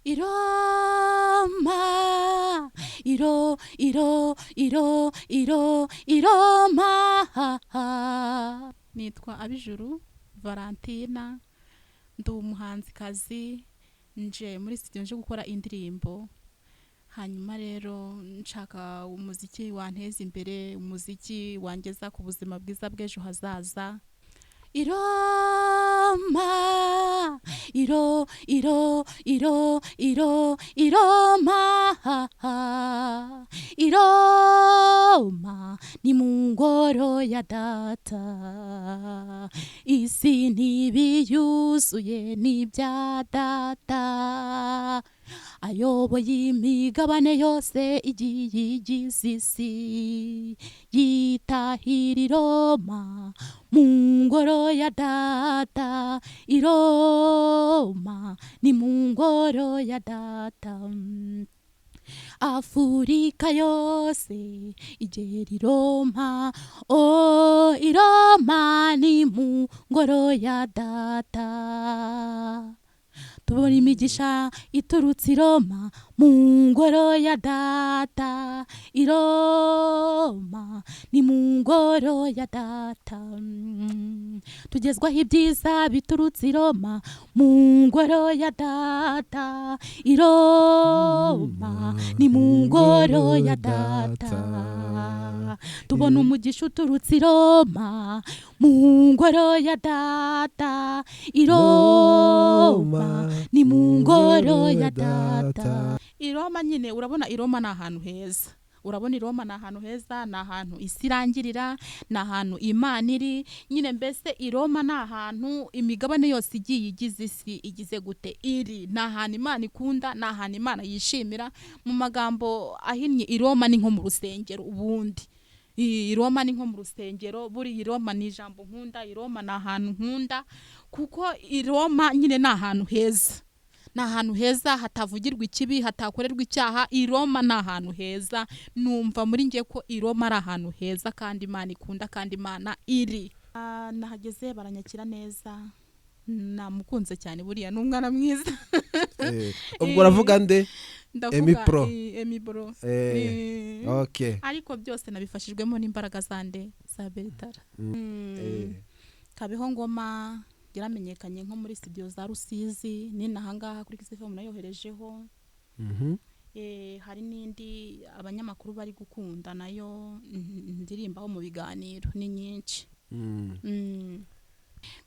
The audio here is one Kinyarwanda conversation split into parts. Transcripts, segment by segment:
Iroma, Iroma. Nitwa Abijuru Valentina, ndi umuhanzikazi, nje muri studio nje gukora indirimbo. Hanyuma rero nshaka umuziki wanteza imbere, umuziki wangeza ku buzima bwiza bw'ejo hazaza. Iroma, Iroma, ni mu ngoro ya data, isi ntibiyuzuye n'ibya data, ayoboye imigabane yose igiye igize isi, yitahira i Roma mu ngoro ya data. Iroma, ni mu ngoro ya data. Afurika yose igera i Roma, oh i Roma ni mu ngoro ya data. Tubona imigisha iturutse i Roma mu ngoro ya data. I Roma ni mu ngoro ya data. Tugezwaho ibyiza biturutse i Roma mu ngoro ya data. I Roma ni mu ngoro ya data. Tubona umugisha uturutse i Roma mu ngoro ya data. I Roma ni mu ngoro ya data. I Roma nyine urabona, i Roma ni ahantu heza. Urabona i Roma ni ahantu heza, ni ahantu isi irangirira, ni ahantu Imana iri. Nyine mbese i Roma ni ahantu imigabane yose igiye igize isi igize gute iri. Ni ahantu Imana ikunda, ni ahantu Imana yishimira. Mu magambo ahinnye, i Roma ni nko mu rusengero ubundi. I Roma ni nko mu rusengero, buri i Roma ni ijambo nkunda, i Roma ni ahantu nkunda, kuko i Roma nyine ni ahantu heza. Ni ahantu heza hatavugirwa ikibi, hatakorerwa icyaha. I Roma ni ahantu heza. Numva muri ngiye ko i Roma ari ahantu heza kandi Imana ikunda kandi Imana iri. Nahageze baranyakira neza, namukunze cyane, buriya n'umwana mwiza. Ubwo uravuga nde? Ndavuga Emi Bro. Okay. Ariko byose nabifashijwemo n'imbaraga zande za Beritara. Kabeho Ngoma yaramenyekanye nko muri studio za Rusizi, ni nahangaha kuri Kisefemu nayoherejeho. Hari n'indi abanyamakuru bari gukunda nayo ndirimbaho mu biganiro ni nyinshi.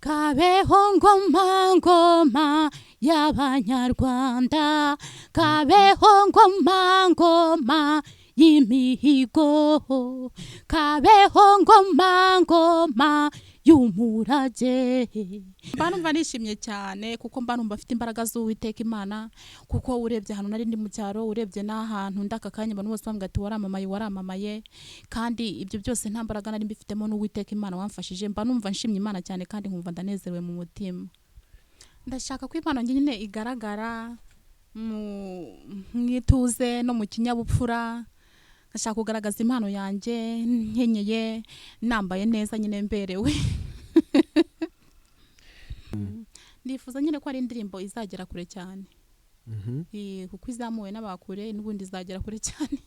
Kabeho Ngoma, ngoma y'Abanyarwanda, kabeho Ngoma, ngoma y'imihigo, kabeho Ngoma, ngoma y'umurage. Mbanumva nishimye cyane kuko mbanumva afite imbaraga z'Uwiteka Imana, kuko urebye hano nari ndi mu cyaro, urebye n'ahantu ndaka kanya abantu bose bambwira ati waramamaye, kandi ibyo byose nta mbaraga nari mbifitemo n'Uwiteka Imana wamfashije. Mbanumva nshimye Imana cyane kandi nkumva ndanezerewe mu mutima. Ndashaka ko Imana nyine igaragara mu mwituze no mu kinyabupfura. Ndashaka kugaragaza impano yanjye nkenyeye, nambaye neza nyine mberewe. Ndifuza nyine ko ari indirimbo izagera kure cyane. Kuko izamuwe n'abakure n'ubundi izagera kure cyane.